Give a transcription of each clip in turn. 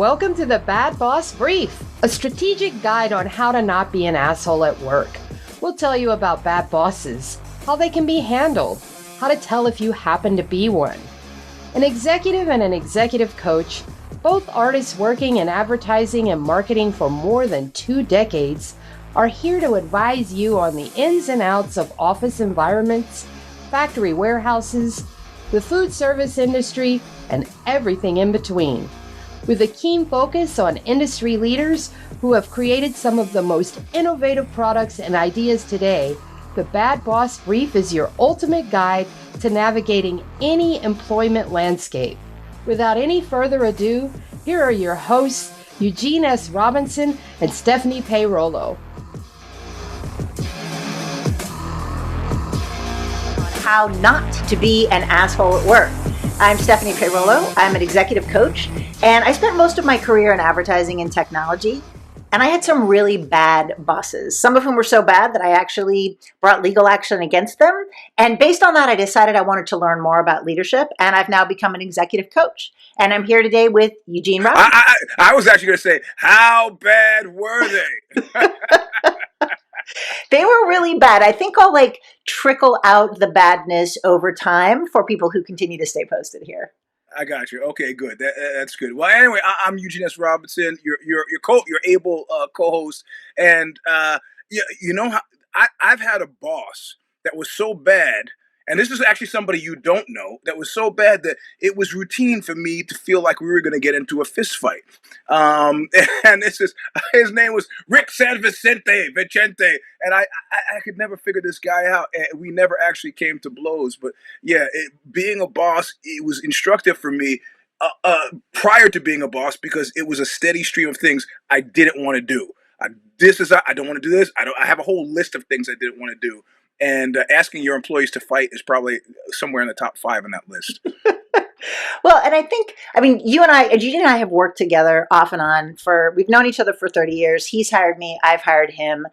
welcome to the Bad Boss Brief, a strategic guide on how to not be an asshole at work. We'll tell you about bad bosses, how they can be handled, how to tell if you happen to be one. An executive and an executive coach, both artists working in advertising and marketing for more than 2 decades, are here to advise you on the ins and outs of office environments, factory warehouses, the food service industry, and everything in between. With a keen focus on industry leaders who have created some of the most innovative products and ideas today, the Bad Boss Brief is your ultimate guide to navigating any employment landscape. Without any further ado, here are your hosts, Eugene S. Robinson and Stephanie Peirolo. How not to be an asshole at work. I'm Stephanie Peirolo. I'm an executive coach, and I spent most of my career in advertising and technology, and I had some really bad bosses, some of whom were so bad that I actually brought legal action against them. And based on that, I decided I wanted to learn more about leadership, and I've now become an executive coach. And I'm here today with Eugene Robinson. I was actually going to say, how bad were they? They were really bad. I think I'll trickle out the badness over time for people who continue to stay posted here. I got you. Okay, good. That's good. Well, anyway, I'm Eugene S. Robinson. Your able co-host, and you know how I've had a boss that was so bad. And this is actually somebody you don't know that was so bad that it was routine for me to feel like we were going to get into a fist fight. And his name was Rick San Vicente, and I could never figure this guy out. And we never actually came to blows. But yeah, being a boss, it was instructive for me prior to being a boss because it was a steady stream of things I didn't want to do. I don't want to do this. I have a whole list of things I didn't want to do. And asking your employees to fight is probably somewhere in the top 5 on that list. Well, and Eugene and I have worked together off and on we've known each other for 30 years. He's hired me. I've hired him.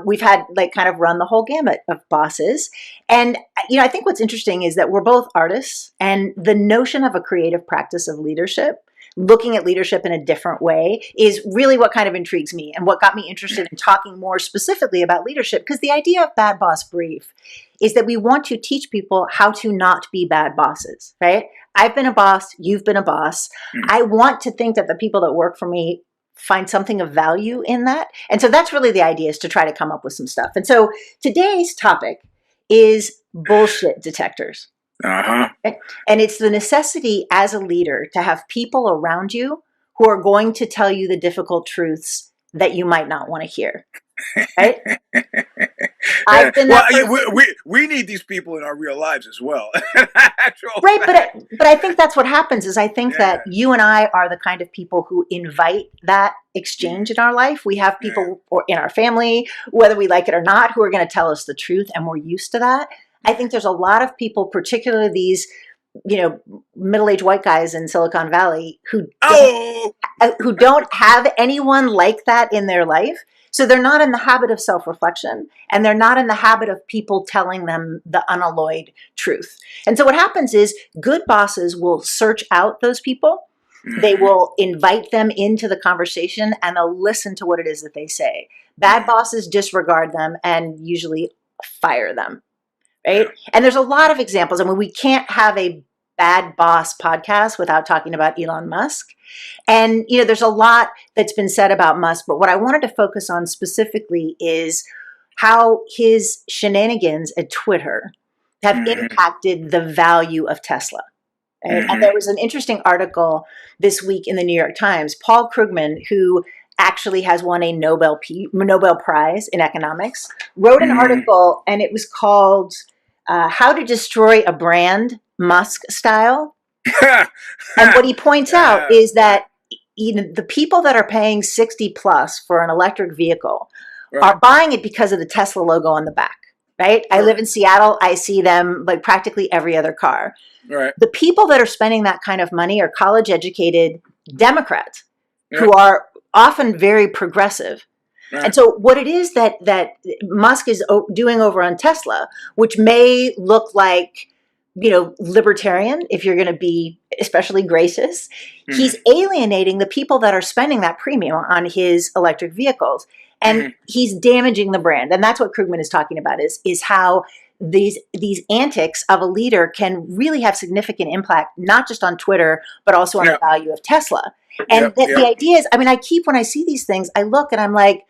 We've had kind of run the whole gamut of bosses. And, I think what's interesting is that we're both artists, and the notion of a creative practice of leadership, looking at leadership in a different way, is really what kind of intrigues me and what got me interested in talking more specifically about leadership. Because the idea of Bad Boss Brief is that we want to teach people how to not be bad bosses, right? I've been a boss. You've been a boss. I want to think that the people that work for me find something of value in that. And so that's really the idea, is to try to come up with some stuff. And so today's topic is bullshit detectors. Uh-huh. And it's the necessity as a leader to have people around you who are going to tell you the difficult truths that you might not want to hear. Right? I've been we need these people in our real lives as well. Right, but I think that's what happens. Is I think that you and I are the kind of people who invite that exchange in our life. We have people in our family, whether we like it or not, who are going to tell us the truth, and we're used to that. I think there's a lot of people, particularly these, middle-aged white guys in Silicon Valley who don't have anyone like that in their life. So they're not in the habit of self-reflection, and they're not in the habit of people telling them the unalloyed truth. And so what happens is good bosses will search out those people. They will invite them into the conversation, and they'll listen to what it is that they say. Bad bosses disregard them and usually fire them. Right? And there's a lot of examples. I mean, we can't have a Bad Boss podcast without talking about Elon Musk. And, there's a lot that's been said about Musk, but what I wanted to focus on specifically is how his shenanigans at Twitter have impacted the value of Tesla. Right? And there was an interesting article this week in the New York Times. Paul Krugman, who actually has won a Nobel Prize in economics, wrote an article, and it was called How to Destroy a Brand, Musk Style. And what he points out is that the people that are paying 60 plus for an electric vehicle are buying it because of the Tesla logo on the back. Right? I live in Seattle. I see them practically every other car. Right. The people that are spending that kind of money are college-educated Democrats who are often very progressive. Right. And so what it is that Musk is doing over on Tesla, which may look like libertarian, if you're going to be especially gracious, he's alienating the people that are spending that premium on his electric vehicles. And he's damaging the brand. And that's what Krugman is talking about, is how these antics of a leader can really have significant impact, not just on Twitter, but also on the value of Tesla. And the idea is, when I see these things, I look and I'm like,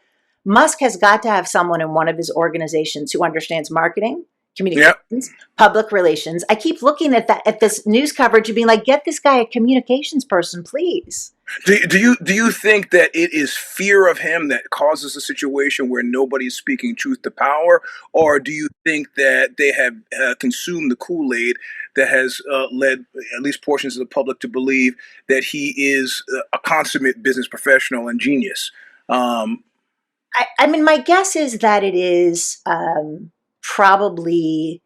Musk has got to have someone in one of his organizations who understands marketing, communications, public relations. I keep looking at this news coverage and being like, get this guy a communications person, please. Do you think that it is fear of him that causes a situation where nobody's speaking truth to power, or do you think that they have consumed the Kool-Aid that has led at least portions of the public to believe that he is a consummate business professional and genius? My guess is that it is probably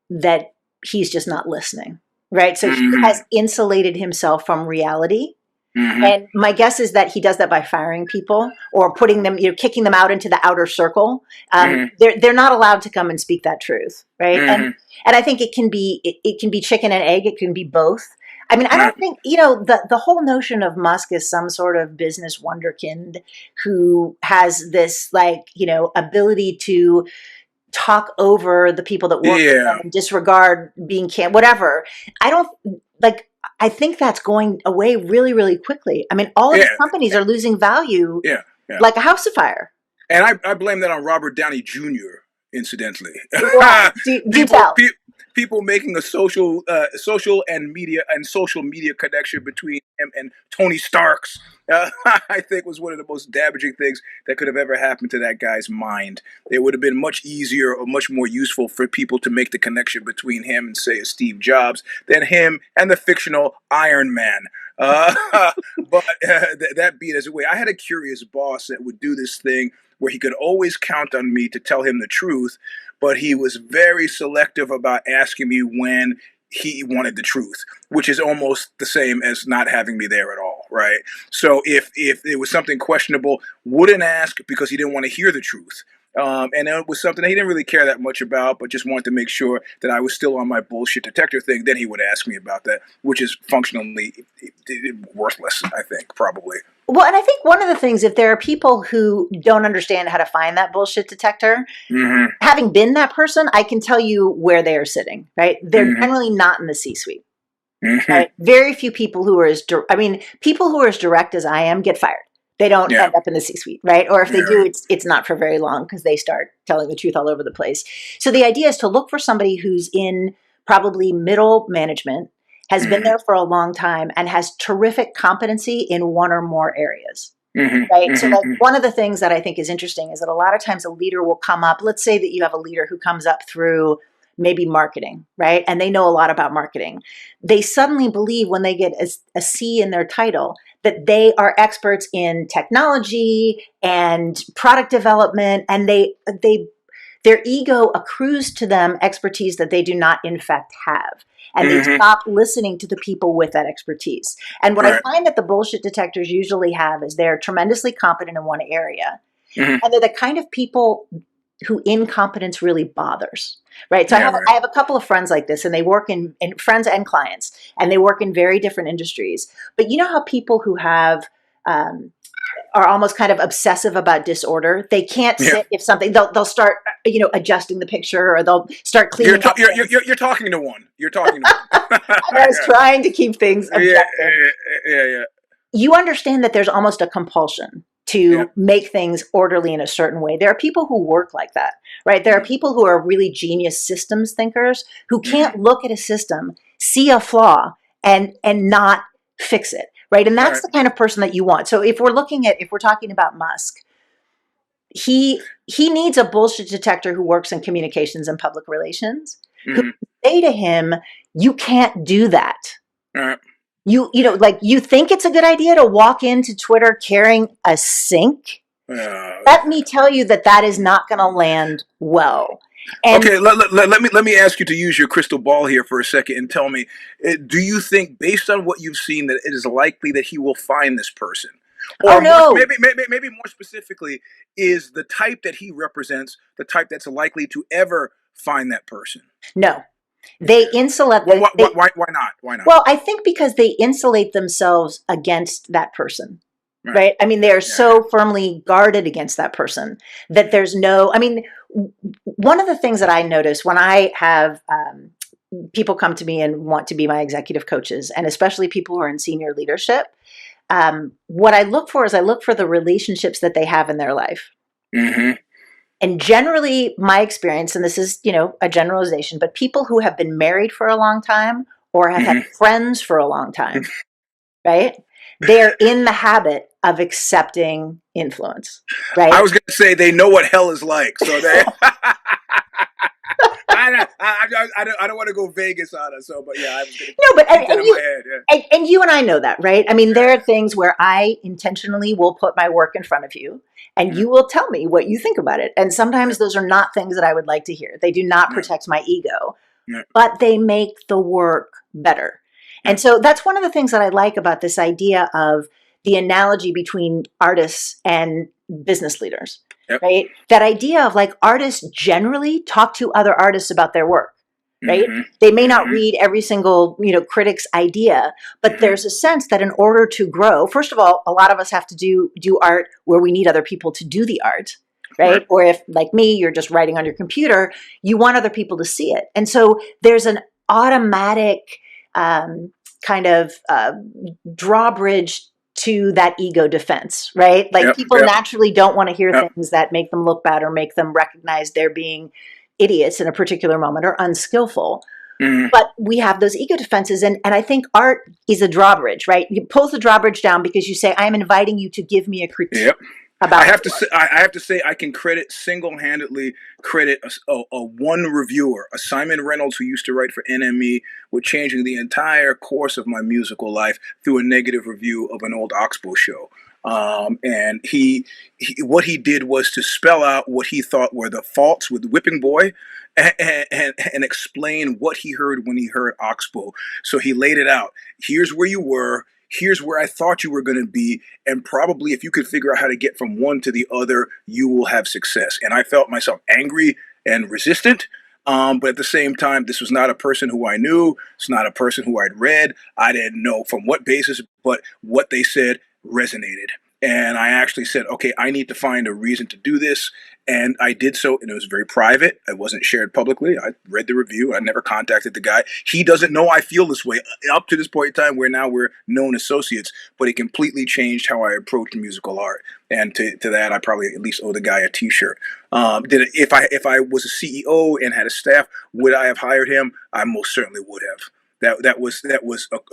that he's just not listening, right? So he has insulated himself from reality. And my guess is that he does that by firing people or putting them, kicking them out into the outer circle. They're not allowed to come and speak that truth, right? And I think it can be chicken and egg. It can be both. I don't think, the whole notion of Musk as some sort of business wonderkind who has this ability to talk over the people that work with them and disregard being whatever. I think that's going away really, really quickly. All of these companies are losing value like a house afire. And I blame that on Robert Downey Jr., incidentally. Do tell. People making a social media connection between him and Tony Stark's, I think was one of the most damaging things that could have ever happened to that guy's mind. It would have been much easier or much more useful for people to make the connection between him and, say, Steve Jobs than him and the fictional Iron Man. But that be it as it way. I had a curious boss that would do this thing where he could always count on me to tell him the truth, but he was very selective about asking me when he wanted the truth, which is almost the same as not having me there at all, right? So if it was something questionable, wouldn't ask because he didn't want to hear the truth. And it was something that he didn't really care that much about, but just wanted to make sure that I was still on my bullshit detector thing. Then he would ask me about that, which is functionally worthless, I think, probably. Well, and I think one of the things, if there are people who don't understand how to find that bullshit detector, having been that person, I can tell you where they are sitting, right? They're generally not in the C-suite. Right? Very few people who are people who are as direct as I am get fired. They don't end up in the C-suite, right? Or if they do, it's not for very long because they start telling the truth all over the place. So the idea is to look for somebody who's in probably middle management, has been there for a long time, and has terrific competency in one or more areas, right? So one of the things that I think is interesting is that a lot of times a leader will come up. Let's say that you have a leader who comes up through maybe marketing, right? And they know a lot about marketing. They suddenly believe when they get a C in their title that they are experts in technology and product development, and their ego accrues to them expertise that they do not in fact have. And they stop listening to the people with that expertise. And what I find that the bullshit detectors usually have is they're tremendously competent in one area. And they're the kind of people who incompetence really bothers, right? So I have a couple of friends like this, and they work in friends and clients, and they work in very different industries. But you know how people who have are almost kind of obsessive about disorder. They can't sit if something, they'll start, adjusting the picture, or they'll start cleaning up. You're talking to one. You're talking to one. I was trying to keep things objective. Yeah. You understand that there's almost a compulsion to make things orderly in a certain way. There are people who work like that, right? There are people who are really genius systems thinkers who can't look at a system, see a flaw, and not fix it. Right. And that's the kind of person that you want. So if we're talking about Musk, he needs a bullshit detector who works in communications and public relations, who say to him, you can't do that. You think it's a good idea to walk into Twitter carrying a sink? Let me tell you that is not going to land well. And okay, let me ask you to use your crystal ball here for a second and tell me, do you think, based on what you've seen, that it is likely that he will find this person? Or no. Maybe more specifically, is the type that he represents the type that's likely to ever find that person? No. They insulate. Well, why not? Why not? Well, I think because they insulate themselves against that person. Right. I mean, they're so firmly guarded against that person that there's no, I mean, one of the things that I notice when I have people come to me and want to be my executive coaches, and especially people who are in senior leadership, what I look for is I look for the relationships that they have in their life. Mm-hmm. And generally, my experience, and this is, a generalization, but people who have been married for a long time or have had friends for a long time, right? They're in the habit of accepting influence, right? I was going to say they know what hell is like, so they. I don't want to go Vegas on it, so but yeah, I was going to. No, but in my head, and you and I know that, right? I mean, there are things where I intentionally will put my work in front of you, and you will tell me what you think about it. And sometimes those are not things that I would like to hear. They do not protect my ego, but they make the work better. And so that's one of the things that I like about this idea of the analogy between artists and business leaders, right? That idea of like artists generally talk to other artists about their work, right? They may not read every single, critic's idea, but there's a sense that in order to grow, first of all, a lot of us have to do art where we need other people to do the art, right? Or if, like me, you're just writing on your computer, you want other people to see it. And so there's an automatic kind of drawbridge to that ego defense, right? Like people naturally don't want to hear things that make them look bad or make them recognize they're being idiots in a particular moment or unskillful. But we have those ego defenses. And I think art is a drawbridge, right? You pull the drawbridge down because you say, I'm inviting you to give me a critique. I have to say I can single-handedly credit a one reviewer, a Simon Reynolds, who used to write for NME, with changing the entire course of my musical life through a negative review of an old Oxbow show. And he what he did was to spell out what he thought were the faults with Whipping Boy and explain what he heard when he heard Oxbow. So he laid it out. Here's where you were. Here's where I thought you were going to be. And probably if you could figure out how to get from one to the other, you will have success. And I felt myself angry and resistant. But at the same time, this was not a person who I knew. It's not a person who I'd read. I didn't know from what basis, but what they said resonated. And I actually said, okay, I need to find a reason to do this. And I did so, and it was very private. It wasn't shared publicly. I read the review. I never contacted the guy. He doesn't know I feel this way up to this point in time where now we're known associates, but it completely changed how I approach musical art. And to that, I probably at least owe the guy a t-shirt. If I was a CEO and had a staff, would I have hired him? I most certainly would have. That was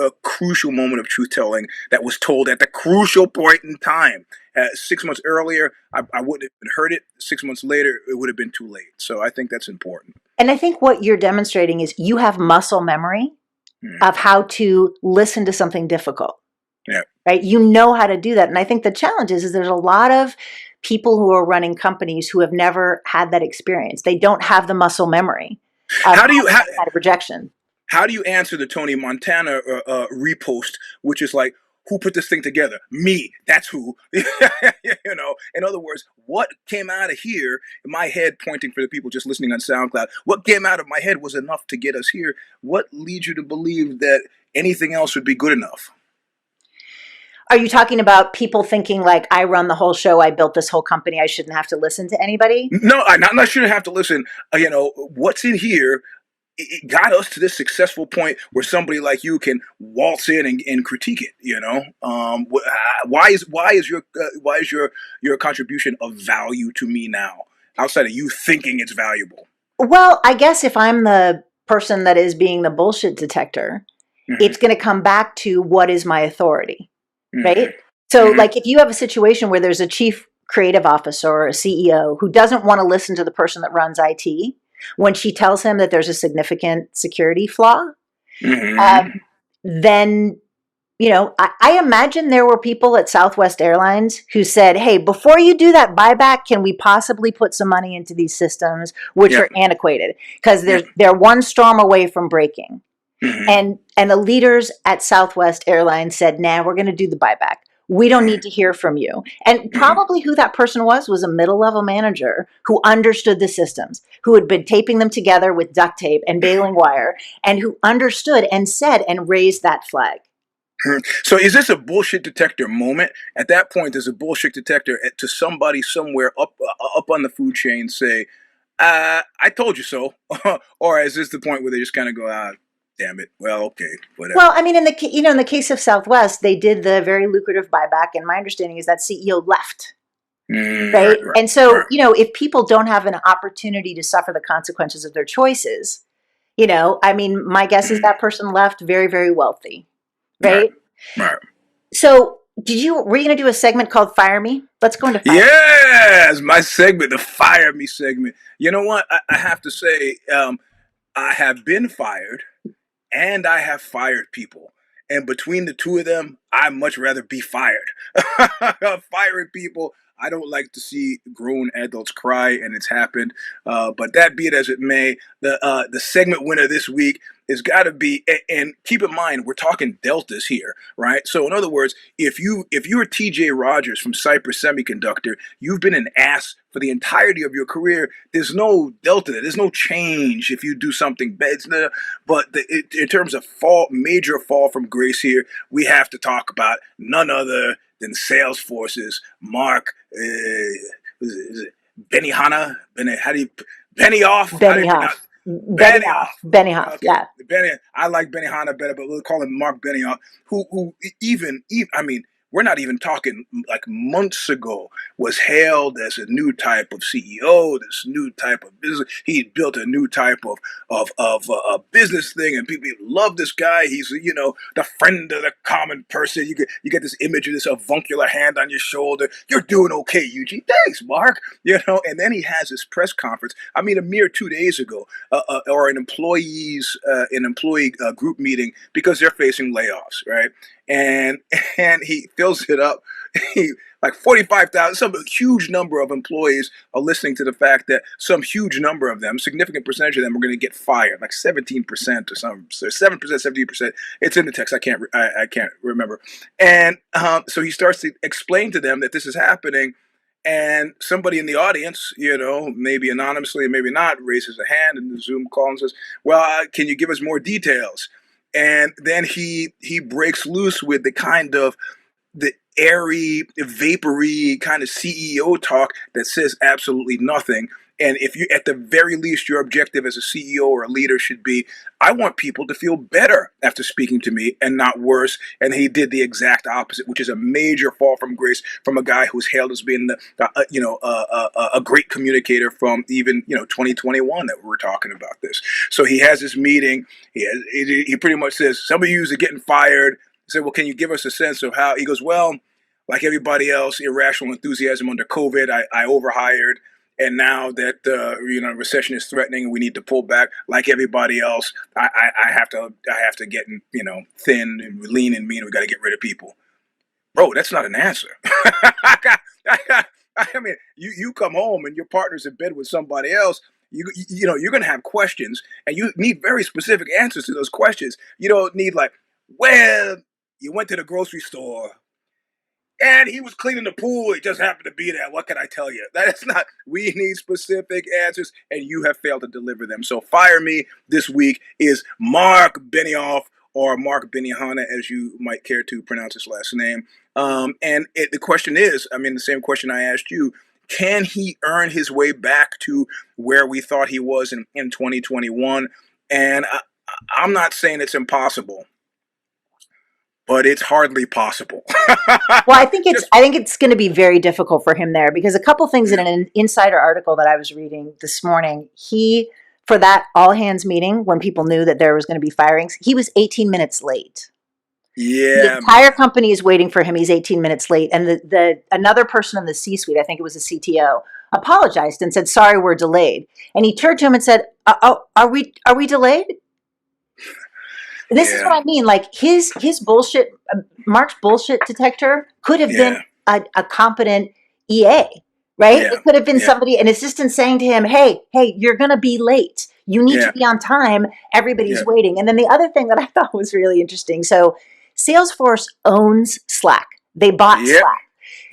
a crucial moment of truth telling that was told at the crucial point in time. 6 months earlier, I wouldn't have heard it. 6 months later, it would have been too late. So I think that's important. And I think what you're demonstrating is you have muscle memory of how to listen to something difficult. Right? You know how to do that. And I think the challenge is there's a lot of people who are running companies who have never had that experience. They don't have the muscle memory of that rejection. How do you answer the Tony Montana repost, which is like, who put this thing together? Me. That's who. In other words, what came out of here in my head, pointing for the people just listening on SoundCloud, what came out of my head was enough to get us here. What leads you to believe that anything else would be good enough? Are you talking about people thinking like, I run the whole show, I built this whole company, I shouldn't have to listen to anybody? No, I not shouldn't have to listen. What's in here? It got us to this successful point where somebody like you can waltz in and critique it. Why is your contribution of value to me now, outside of you thinking it's valuable? Well, I guess if I'm the person that is being the bullshit detector, it's going to come back to what is my authority, right? So, like, if you have a situation where there's a chief creative officer or a CEO who doesn't want to listen to the person that runs IT. When she tells him that there's a significant security flaw, then, I imagine there were people at Southwest Airlines who said, hey, before you do that buyback, can we possibly put some money into these systems, which are antiquated? Because they're one storm away from breaking. And the leaders at Southwest Airlines said, nah, we're going to do the buyback. We don't need to hear from you. And probably who that person was a middle-level manager who understood the systems, who had been taping them together with duct tape and baling wire, and who understood and said and raised that flag. So is this a bullshit detector moment? At that point, there's a bullshit detector to somebody somewhere up on the food chain say, I told you so. Or is this the point where they just kind of go, damn it. Well, okay, whatever. Well, I mean, in the case of Southwest, they did the very lucrative buyback, and my understanding is that CEO left. Right? And so, if people don't have an opportunity to suffer the consequences of their choices, I mean, my guess is that person left very, very wealthy. Right? Right. So were you going to do a segment called Fire Me? Let's go into Fire Me. Yes, my segment, the Fire Me segment. You know what? I have to say, I have been fired and I have fired people. And between the two of them, I'd much rather be fired. Firing people, I don't like to see grown adults cry, and it's happened. But that be it as it may, the segment winner this week has got to be, and keep in mind, we're talking deltas here, right? So in other words, if you're TJ Rogers from Cypress Semiconductor, you've been an ass for the entirety of your career. There's no delta, there's no change if you do something bad. But in terms of major fall from grace here, we have to talk about none other than Salesforce's Mark, is it Benioff? Benioff, okay. yeah. I like Benihana better, but we'll call him Mark Benioff, who even I mean, we're not even talking like months ago, was hailed as a new type of CEO, this new type of business. He built a new type of a business thing, and people love this guy. He's the friend of the common person. You get this image of this avuncular hand on your shoulder. You're doing okay, Eugene. Thanks, Mark. And then he has this press conference. I mean, a mere 2 days ago, or an employee group meeting because they're facing layoffs, right? And he fills it up. Like 45,000, some huge number of employees are listening to the fact that some huge number of them, significant percentage of them, are going to get fired, like 17% or something, so 7%, 17%. It's in the text. I can't remember. And so he starts to explain to them that this is happening. And somebody in the audience, maybe anonymously, maybe not, raises a hand in the Zoom call and says, well, can you give us more details? And then he breaks loose with the airy, vapory kind of CEO talk that says absolutely nothing. And if you, at the very least, your objective as a CEO or a leader should be, I want people to feel better after speaking to me and not worse. And he did the exact opposite, which is a major fall from grace from a guy who's hailed as being a great communicator from even 2021 that we're talking about this. So he has this meeting. He pretty much says, some of you are getting fired. I said, well, can you give us a sense of how? He goes, well, like everybody else, irrational enthusiasm under COVID, I overhired. And now that recession is threatening and we need to pull back, like everybody else, I have to get thin and lean and mean. We got to get rid of people. Bro, that's not an answer. I mean, you come home and your partner's in bed with somebody else. You're going to have questions, and you need very specific answers to those questions. You don't need like, well, you went to the grocery store and he was cleaning the pool. He just happened to be there. What can I tell you? That's not, we need specific answers, and you have failed to deliver them. So Fire Me this week is Mark Benioff, or Mark Benihana, as you might care to pronounce his last name. The question is, the same question I asked you, can he earn his way back to where we thought he was in 2021? And I'm not saying it's impossible, but it's hardly possible. Well, I think it's going to be very difficult for him there, because a couple things in an insider article that I was reading this morning, for that all hands meeting, when people knew that there was going to be firings, he was 18 minutes late. Yeah. The entire company is waiting for him. He's 18 minutes late. And the another person in the C-suite, I think it was a CTO, apologized and said, sorry, we're delayed. And he turned to him and said, are we delayed? This is what I mean. Like his bullshit, Mark's bullshit detector could have been a competent EA, right? Yeah. It could have been somebody, an assistant saying to him, hey, you're going to be late. You need to be on time. Everybody's waiting. And then the other thing that I thought was really interesting. So Salesforce owns Slack. They bought Yep. Slack.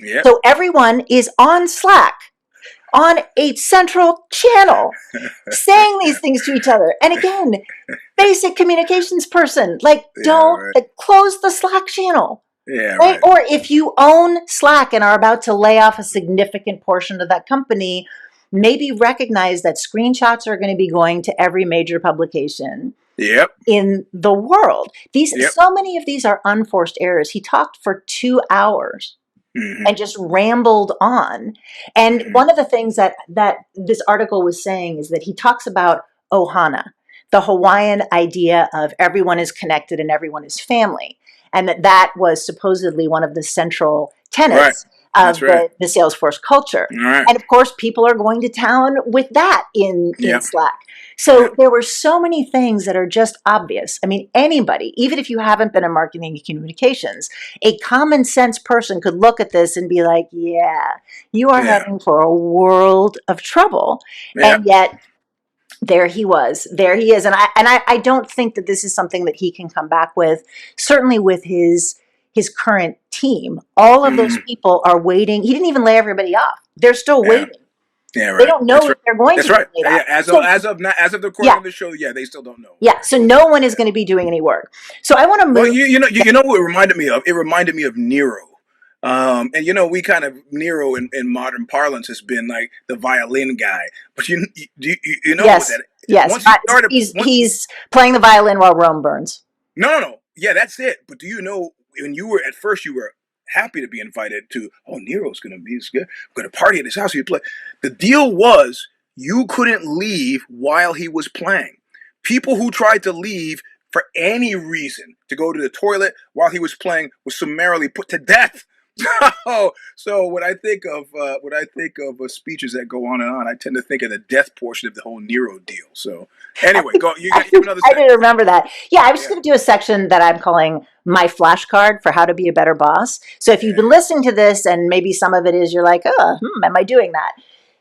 Yep. So everyone is on Slack, on a central channel, saying these things to each other. And again, basic communications person, like, don't close the Slack channel. Yeah, right? Or if you own Slack and are about to lay off a significant portion of that company, maybe recognize that screenshots are going to be going to every major publication in the world. So many of these are unforced errors. He talked for 2 hours and just rambled on. And one of the things that this article was saying is that he talks about ohana, the Hawaiian idea of everyone is connected and everyone is family. And that was supposedly one of the central tenets of the Salesforce culture. And of course, people are going to town with that in Slack. So there were so many things that are just obvious. I mean, anybody, even if you haven't been in marketing and communications, a common sense person could look at this and be like, yeah, you are heading for a world of trouble. And yet, there he is. And I don't think that this is something that he can come back with, certainly with his current team. All of those people are waiting. He didn't even lay everybody off. They're still waiting. Yeah, right. They don't know if they're going to be laid off. As of the recording of the show, they still don't know. Yeah, so no one is going to be doing any work. So I want to move. Well, you know what it reminded me of? It reminded me of Nero. And we kind of Nero in modern parlance has been like the violin guy, but you know yes, what that is. Yes, once he started, he's playing the violin while Rome burns. No, yeah, that's it. But do you know when you were at first you were happy to be invited to? Oh, Nero's going to party at his house. He play. The deal was you couldn't leave while he was playing. People who tried to leave for any reason to go to the toilet while he was playing was summarily put to death. So when I think of speeches that go on and on, I tend to think of the death portion of the whole Nero deal. So anyway, go. You have another section. I didn't remember that. Yeah, I was just going to do a section that I'm calling my flashcard for how to be a better boss. So if you've been listening to this and maybe some of it is you're like, am I doing that?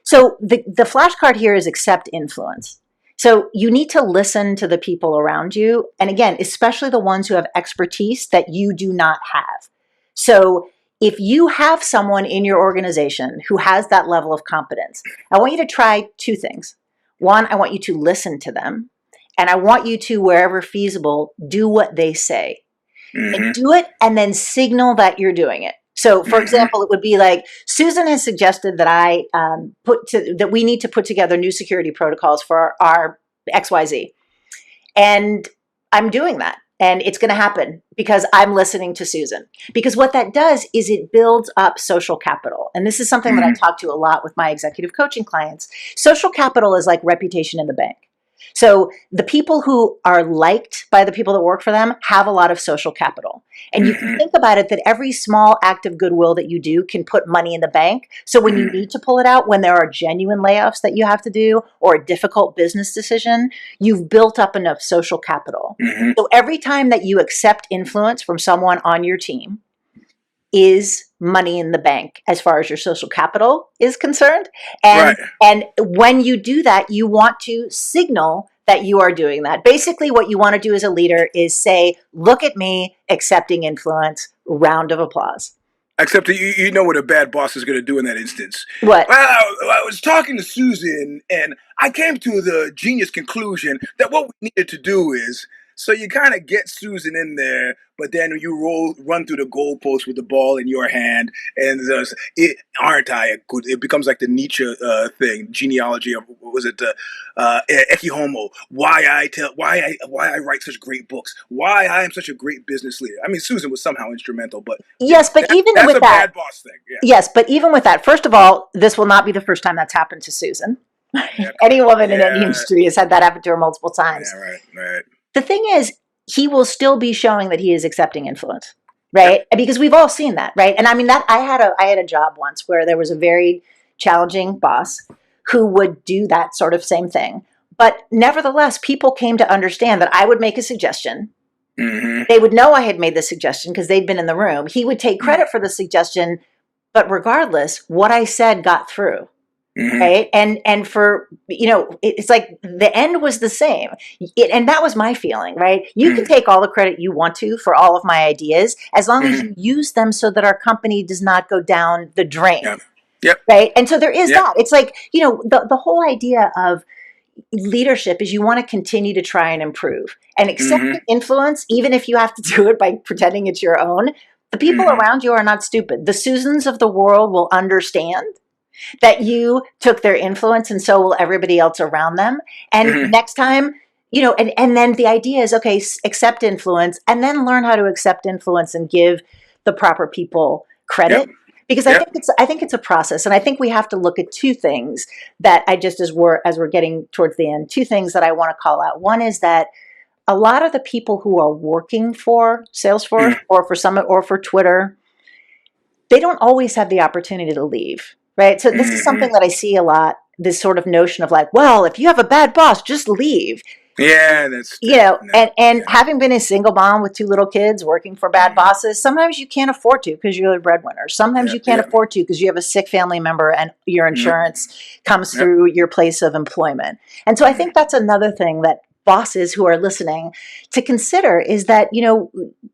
So the flashcard here is accept influence. So you need to listen to the people around you. And again, especially the ones who have expertise that you do not have. So if you have someone in your organization who has that level of competence, I want you to try 2 things. One, I want you to listen to them. And I want you to, wherever feasible, do what they say. And do it and then signal that you're doing it. So, for example, it would be like, Susan has suggested that that we need to put together new security protocols for our XYZ. And I'm doing that. And it's going to happen because I'm listening to Susan. Because what that does is it builds up social capital. And this is something that I talk to a lot with my executive coaching clients. Social capital is like reputation in the bank. So the people who are liked by the people that work for them have a lot of social capital. And you can think about it that every small act of goodwill that you do can put money in the bank. So when you need to pull it out, when there are genuine layoffs that you have to do or a difficult business decision, you've built up enough social capital. So every time that you accept influence from someone on your team is money in the bank as far as your social capital is concerned. And when you do that, you want to signal that you are doing that. Basically, what you want to do as a leader is say, look at me, accepting influence, round of applause. Except you know what a bad boss is going to do in that instance. What? Well, I was talking to Susan, and I came to the genius conclusion that what we needed to do is, so you kind of get Susan in there, but then you run through the goalpost with the ball in your hand, and aren't I a good? It becomes like the Nietzsche thing, genealogy of what was it, Ecce Homo? Why I write such great books? Why I am such a great business leader? I mean, Susan was somehow instrumental, but yes, but even that's with a that, bad boss thing. Yeah. Yes, but even with that, first of all, this will not be the first time that's happened to Susan. Any woman in any industry has had that happen to her multiple times. Yeah, right. The thing is, he will still be showing that he is accepting influence, right? Yep. Because we've all seen that, right? And I mean, that I had a job once where there was a very challenging boss who would do that sort of same thing. But nevertheless, people came to understand that I would make a suggestion. They would know I had made the suggestion because they'd been in the room. He would take credit for the suggestion, but regardless, what I said got through. Right. And for, it's like the end was the same. And that was my feeling, right? You can take all the credit you want to for all of my ideas, as long as you use them so that our company does not go down the drain. Yep. Right. And so there is that. It's like, the whole idea of leadership is you want to continue to try and improve and accept the influence, even if you have to do it by pretending it's your own. The people around you are not stupid. The Susans of the world will understand that you took their influence, and so will everybody else around them. And next time, and then the idea is, okay, accept influence and then learn how to accept influence and give the proper people credit. Because I think it's a process. And I think we have to look at two things that as we're getting towards the end, two things that I want to call out. One is that a lot of the people who are working for Salesforce or for Twitter, they don't always have the opportunity to leave. Right. So this is something that I see a lot, this sort of notion of like, well, if you have a bad boss, just leave. Yeah, that's having been a single mom with 2 little kids working for bad bosses, sometimes you can't afford to because you're the breadwinner. Sometimes you can't afford to because you have a sick family member and your insurance comes through your place of employment. And so I think that's another thing that bosses who are listening to consider is that,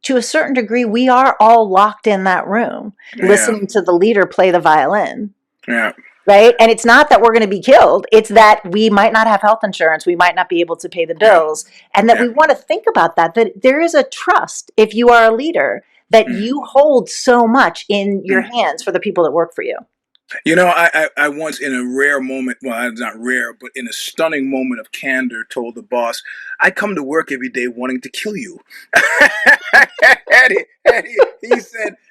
to a certain degree, we are all locked in that room listening to the leader play the violin. Yeah. Right. And it's not that we're going to be killed. It's that we might not have health insurance. We might not be able to pay the bills. And that we want to think about that there is a trust, if you are a leader, that you hold so much in your hands for the people that work for you. I once, in a rare moment, well, it's not rare, but in a stunning moment of candor, told the boss, I come to work every day wanting to kill you.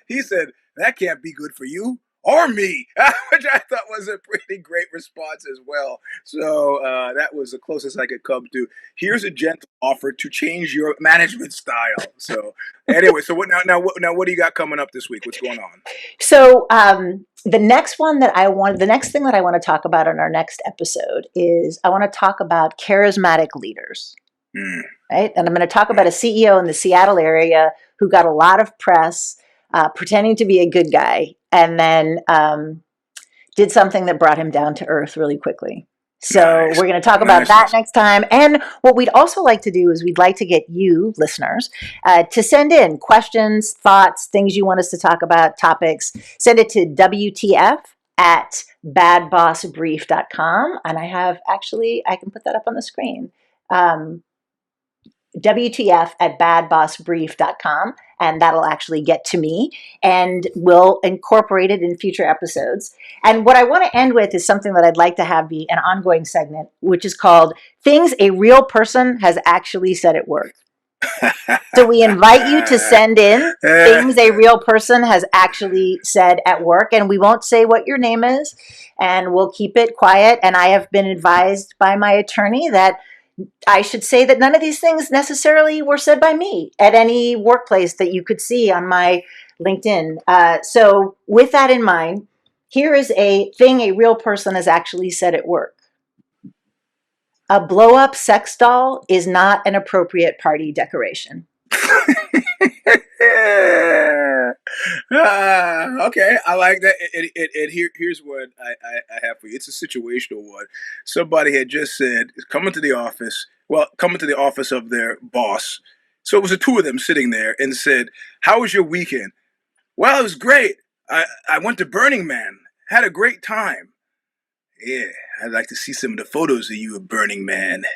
he said, that can't be good for you. Or me, which I thought was a pretty great response as well. So that was the closest I could come to. Here's a gentle offer to change your management style. So anyway, so what do you got coming up this week? What's going on? So the next thing that I want to talk about in our next episode is I want to talk about charismatic leaders. Right, and I'm going to talk about a CEO in the Seattle area who got a lot of press. Pretending to be a good guy, and then did something that brought him down to earth really quickly. So we're going to talk about that next time. And what we'd also like to do is we'd like to get you, listeners, to send in questions, thoughts, things you want us to talk about, topics. Send it to WTF@badbossbrief.com. And I can put that up on the screen. WTF@badbossbrief.com, and that'll actually get to me, and we'll incorporate it in future episodes. And what I want to end with is something that I'd like to have be an ongoing segment, which is called Things a Real Person Has Actually Said at Work. So we invite you to send in things a real person has actually said at work, and we won't say what your name is, and we'll keep it quiet. And I have been advised by my attorney that I should say that none of these things necessarily were said by me at any workplace that you could see on my LinkedIn. So with that in mind, here is a thing a real person has actually said at work. A blow-up sex doll is not an appropriate party decoration. Okay, I like that. Here's what I have for you. It's a situational one. Somebody had just said, coming to the office of their boss. So it was the 2 of them sitting there and said, how was your weekend? Well, it was great. I went to Burning Man. Had a great time. Yeah, I'd like to see some of the photos of you at Burning Man.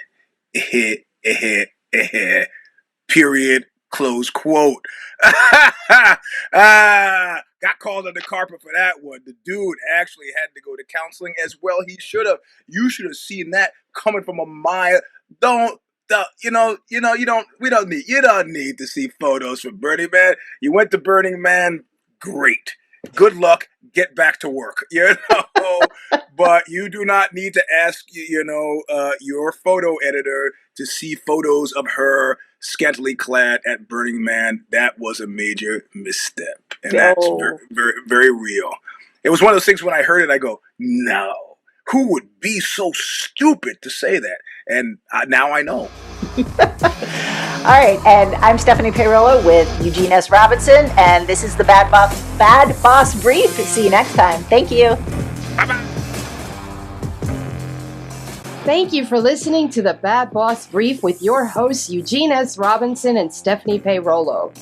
Period. Close quote. Got called on the carpet for that one. The dude actually had to go to counseling as well. He should have. You should have seen that coming from a mile. You don't need to see photos from Burning Man. You went to Burning Man, great. Good luck. Get back to work. But you do not need to ask your photo editor to see photos of her scantily clad at Burning Man. That was a major misstep, and that's very, very, very real. It was one of those things when I heard it, I go, no, who would be so stupid to say that? And now I know. All right, and I'm Stephanie Peirolo with Eugene S. Robinson, and this is the Bad Boss Brief. See you next time. Thank you. Bye-bye. Thank you for listening to the Bad Boss Brief with your hosts, Eugene S. Robinson and Stephanie Peirolo.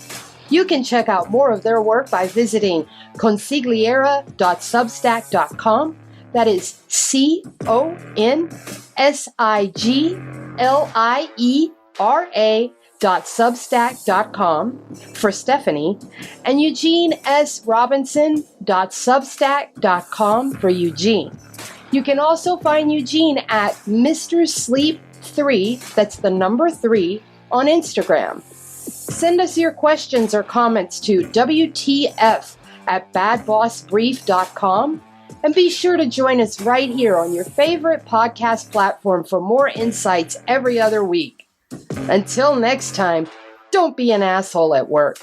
You can check out more of their work by visiting consigliera.substack.com. That is consigliera.substack.com for Stephanie, and eugenesrobinson.substack.com for Eugene. You can also find Eugene at Mr. Sleep 3, that's the number 3, on Instagram. Send us your questions or comments to WTF@badbossbrief.com, and be sure to join us right here on your favorite podcast platform for more insights every other week. Until next time, don't be an asshole at work.